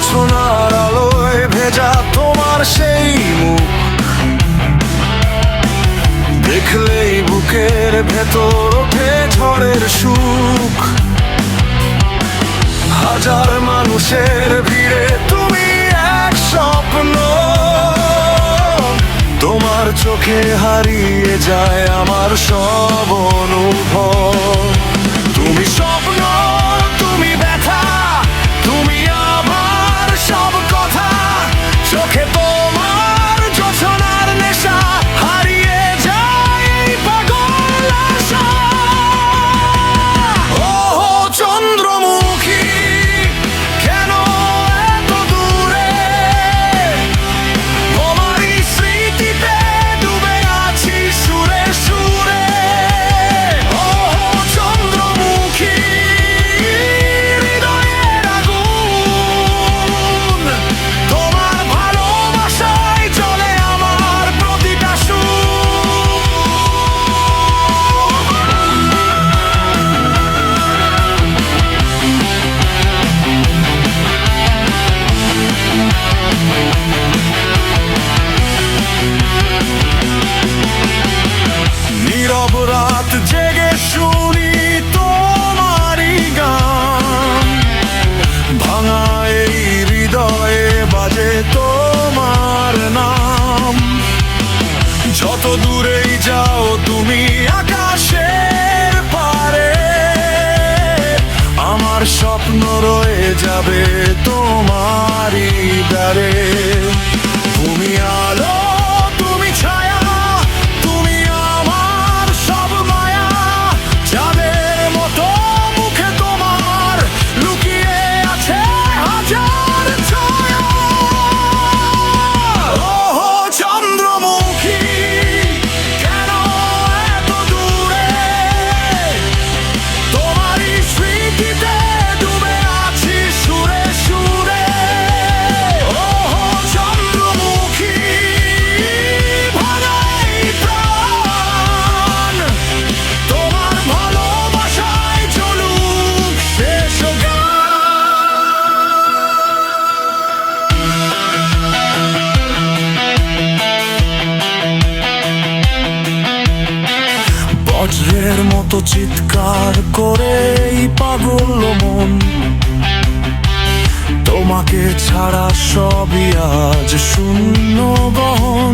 সোনার আলোয় ভেজা তোমার সেই মুখ দেখলেই বুকের ভেতর ওঠে ঝড়ের সুখ। হাজার মানুষের ভিড়ে তুমি এক স্বপ্ন, তোমার চোখে হারিয়ে যায় আমার সব অনুভব। তুমি স্বপ্ন, তুমি ব্যথা, তুমি আমার সব কথা। চোখে তোমার যোছনার নেশা, হারিয়ে যায় এই পাগল আশা। ও চন্দ্রমুখী, কেন এত দূরে? তোমারই স্মৃতিতে ডুবে আছি সুরে সুরে। ও চন্দ্রমুখী, হৃদয়ের আগুন, তোমার ভালোবাসায় চলে আমার প্রতিটা সুর। নীরব রাত জেগে শুনি তোমারই গান, ভাঙা এই হৃদয়ে বাজে তোমার নাম। যত দূরেই যাও তুমি আকাশের পারে, আমার স্বপ্ন রয়ে যাবে তোমারই দ্বারে। তুমি আলো, তুমি ছায়া, তুমি আমার সব মায়া। যাদের মতো মুখে তোমার লুকিয়ে আছে হাজার ছায়া। ও চন্দ্রমুখী, কেন এত দূরে? তোমারই স্মৃতিতে ডুবে আছি সুরে সুরে। ও চন্দ্রমুখী, ভাঙা এই প্রাণ, তোমার ভালোবাসায় চলুক শেষ বজ্রের মতো চিৎকার করে এই পাগল মন। তোমাকে ছাড়া সবই আজ শূন্য বহন।